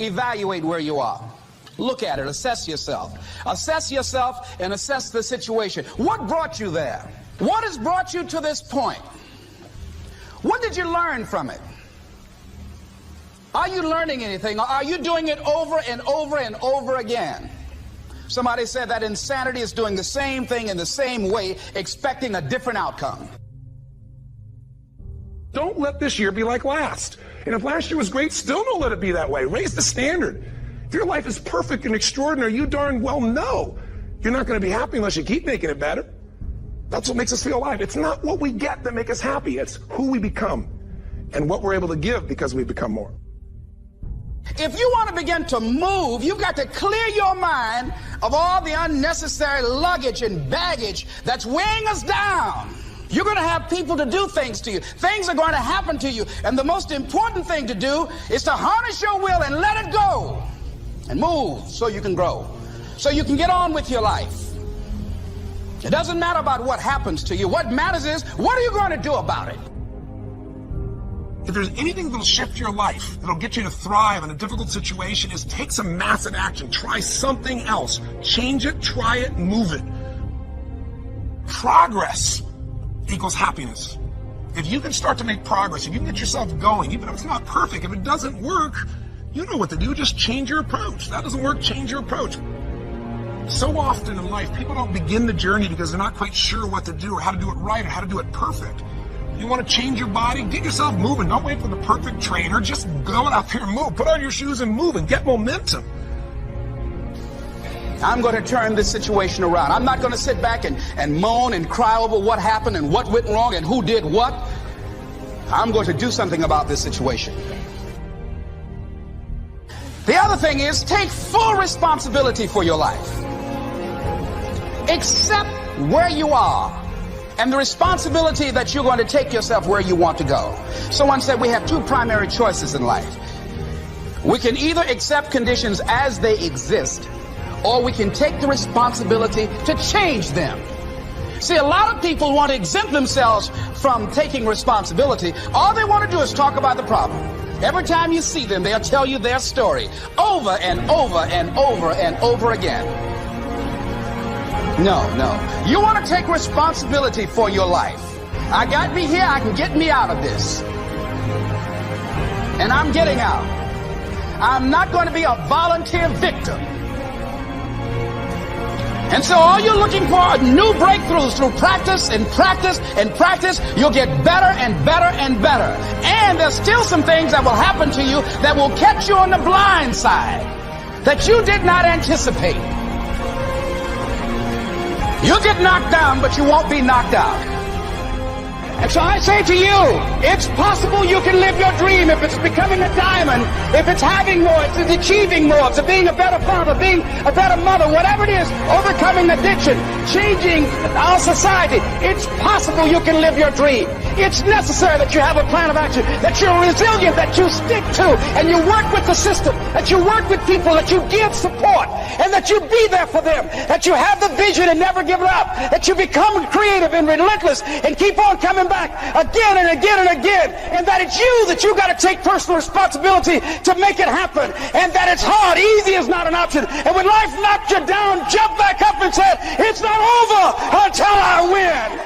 evaluate where you are. Look at it, assess yourself. Assess yourself and assess the situation. What brought you there? What has brought you to this point? What did you learn from it? Are you learning anything, or are you doing it over and over and over again? Somebody said that insanity is doing the same thing in the same way, expecting a different outcome. Don't let this year be like last. And if last year was great, still don't let it be that way. Raise the standard. If your life is perfect and extraordinary, you darn well know you're not going to be happy unless you keep making it better. That's what makes us feel alive. It's not what we get that makes us happy. It's who we become and what we're able to give because we become more. If you want to begin to move, you've got to clear your mind of all the unnecessary luggage and baggage that's weighing us down. You're going to have people to do things to you. Things are going to happen to you. And the most important thing to do is to harness your will and let it go. And move so you can grow. So you can get on with your life. It doesn't matter about what happens to you. What matters is, what are you going to do about it? If there's anything that'll shift your life, that'll get you to thrive in a difficult situation, is take some massive action. Try something else. Change it, try it, move it. Progress equals happiness. If you can start to make progress, if you can get yourself going, even if it's not perfect, if it doesn't work, you know what to do. Just change your approach. That doesn't work, change your approach. So often in life, people don't begin the journey because they're not quite sure what to do or how to do it right or how to do it perfect. You want to change your body? Get yourself moving. Don't wait for the perfect trainer. Just go out there and move. Put on your shoes and move and get momentum. I'm going to turn this situation around. I'm not going to sit back and moan and cry over what happened and what went wrong and who did what. I'm going to do something about this situation. The other thing is, take full responsibility for your life. Accept where you are and the responsibility that you're going to take yourself where you want to go. Someone said we have two primary choices in life. We can either accept conditions as they exist, or we can take the responsibility to change them. See, a lot of people want to exempt themselves from taking responsibility. All they want to do is talk about the problem. Every time you see them, they'll tell you their story over and over and over and over again. No. You want to take responsibility for your life. I got me here, I can get me out of this. And I'm getting out. I'm not going to be a volunteer victim. And so all you're looking for are new breakthroughs through practice and practice and practice. You'll get better and better and better. And there's still some things that will happen to you that will catch you on the blind side that you did not anticipate. You'll get knocked down, but you won't be knocked out. And so I say to you, it's possible you can live your dream if it's becoming a diamond, if it's having more, if it's achieving more, if it's being a better father, being a better mother, whatever it is, overcoming addiction, changing our society. It's possible you can live your dream. It's necessary that you have a plan of action, that you're resilient, that you stick to, and you work with the system, that you work with people, that you give support, and that you be there for them, that you have the vision and never give it up, that you become creative and relentless and keep on coming back again and again and again, and that it's you that you got to take personal responsibility to make it happen, and that it's hard. Easy is not an option. And when life knocks you down, jump back up and say, it's not over until I win.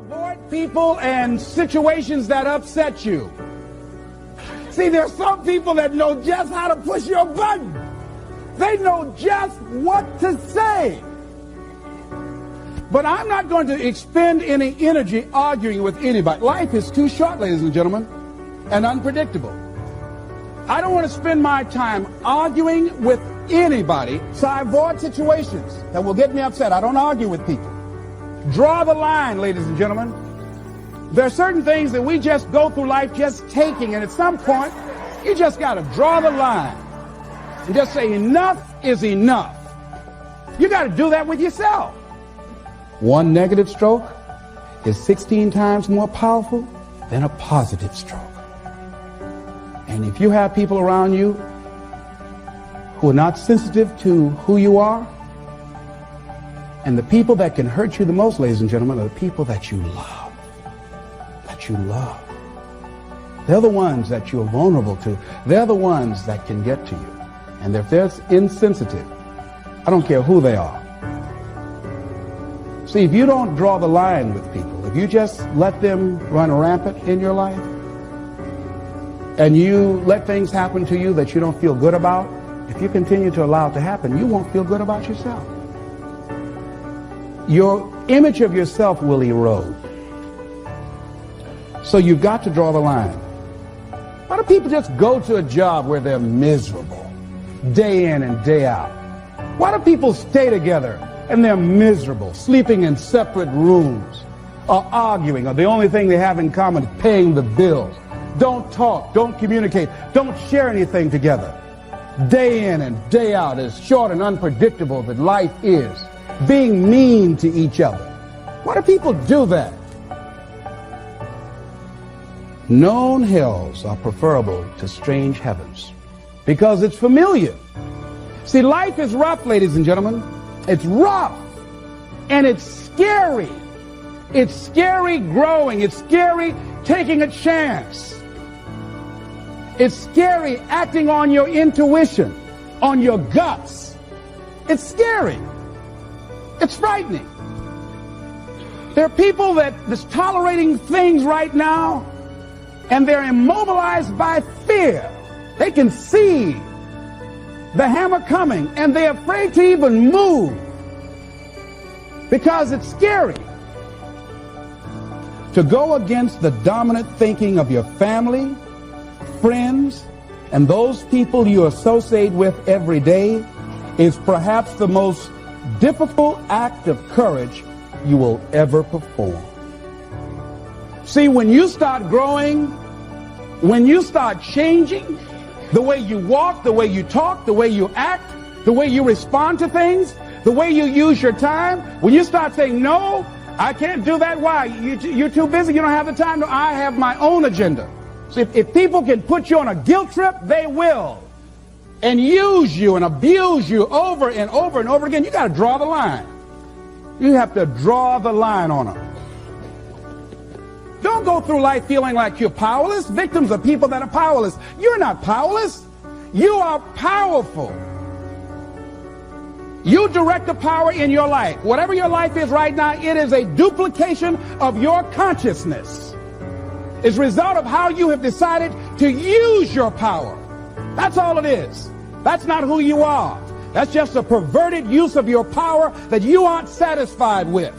Avoid people and situations that upset you. See, there's some people that know just how to push your button. They know just what to say. But I'm not going to expend any energy arguing with anybody. Life is too short, ladies and gentlemen, and unpredictable. I don't want to spend my time arguing with anybody, so I avoid situations that will get me upset. I don't argue with people. Draw the line, ladies and gentlemen. There are certain things that we just go through life just taking, and at some point, you just got to draw the line and just say enough is enough. You got to do that with yourself. One negative stroke is 16 times more powerful than a positive stroke. And if you have people around you who are not sensitive to who you are, and the people that can hurt you the most, ladies and gentlemen, are the people that you love. That you love. They're the ones that you're vulnerable to. They're the ones that can get to you. And if they're insensitive, I don't care who they are. See, if you don't draw the line with people, if you just let them run rampant in your life, and you let things happen to you that you don't feel good about, if you continue to allow it to happen, you won't feel good about yourself. Your image of yourself will erode. So you've got to draw the line. Why do people just go to a job where they're miserable, day in and day out? Why do people stay together and they're miserable, sleeping in separate rooms, or arguing, or the only thing they have in common is paying the bills? Don't talk, don't communicate, don't share anything together. Day in and day out, as short and unpredictable that life is, being mean to each other. Why do people do that? Known hells are preferable to strange heavens because it's familiar. See, life is rough, ladies and gentlemen. It's rough and it's scary. It's scary growing. It's scary taking a chance. It's scary acting on your intuition, on your guts. It's scary. It's frightening. There are people that's tolerating things right now, and they're immobilized by fear. They can see the hammer coming, and they're afraid to even move because it's scary. To go against the dominant thinking of your family, friends, and those people you associate with every day is perhaps the most difficult act of courage you will ever perform. See, when you start growing, when you start changing the way you walk, the way you talk, the way you act, the way you respond to things, the way you use your time, when you start saying, no, I can't do that. Why? You're too busy. You don't have the time. No, I have my own agenda. So if people can put you on a guilt trip, they will. And use you and abuse you over and over and over again. You got to draw the line. You have to draw the line on them. Don't go through life feeling like you're powerless. Victims are people that are powerless. You're not powerless. You are powerful. You direct the power in your life. Whatever your life is right now, it is a duplication of your consciousness. It's a result of how you have decided to use your power. That's all it is. That's not who you are. That's just a perverted use of your power that you aren't satisfied with.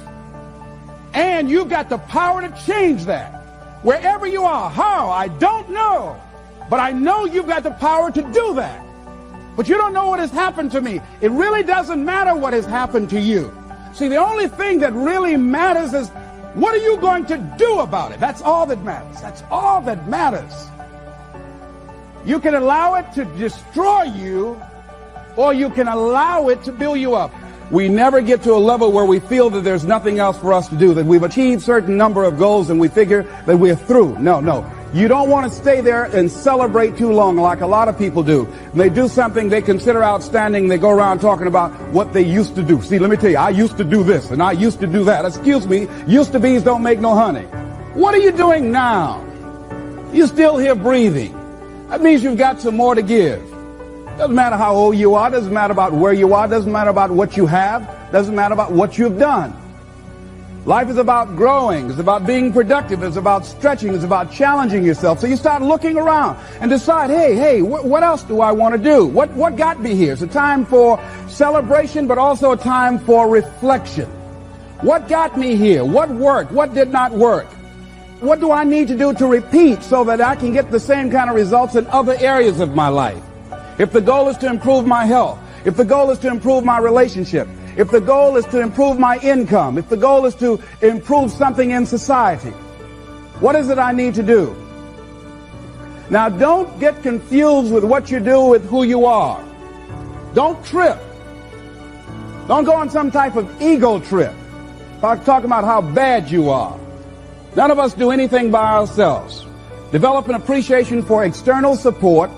And you've got the power to change that. Wherever you are, how? I don't know. But I know you've got the power to do that. But you don't know what has happened to me. It really doesn't matter what has happened to you. See, the only thing that really matters is what are you going to do about it? That's all that matters. That's all that matters. You can allow it to destroy you, or you can allow it to build you up. We never get to a level where we feel that there's nothing else for us to do, that we've achieved a certain number of goals and we figure that we're through. No. You don't want to stay there and celebrate too long like a lot of people do. When they do something they consider outstanding, they go around talking about what they used to do. See, let me tell you, I used to do this and I used to do that. Excuse me, used to be's don't make no honey. What are you doing now? You're still here breathing. That means you've got some more to give. Doesn't matter how old you are, doesn't matter about where you are, doesn't matter about what you have, doesn't matter about what you've done. Life is about growing, it's about being productive, it's about stretching, it's about challenging yourself. So you start looking around and decide, hey, what else do I want to do? What got me here? It's a time for celebration, but also a time for reflection. What got me here? What worked? What did not work? What do I need to do to repeat so that I can get the same kind of results in other areas of my life? If the goal is to improve my health, if the goal is to improve my relationship, if the goal is to improve my income, if the goal is to improve something in society, what is it I need to do? Now, don't get confused with what you do with who you are. Don't trip. Don't go on some type of ego trip. Talking about how bad you are. None of us do anything by ourselves. Develop an appreciation for external support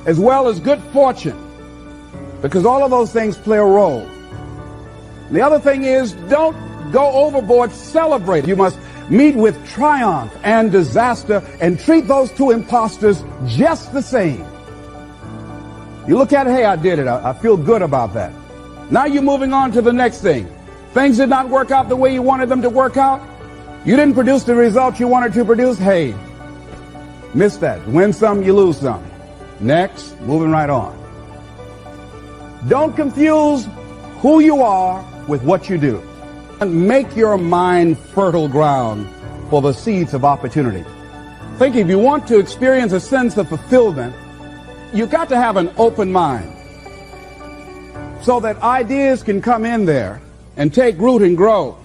as well as good fortune, because all of those things play a role. The other thing is, don't go overboard celebrating. You must meet with triumph and disaster and treat those two imposters just the same. You look at it, hey, I did it. I feel good about that. Now you're moving on to the next thing. Things did not work out the way you wanted them to work out. You didn't produce the results you wanted to produce. Hey, miss that. Win some, you lose some. Next, moving right on. Don't confuse who you are with what you do. And make your mind fertile ground for the seeds of opportunity. Think if you want to experience a sense of fulfillment, you've got to have an open mind so that ideas can come in there and take root and grow.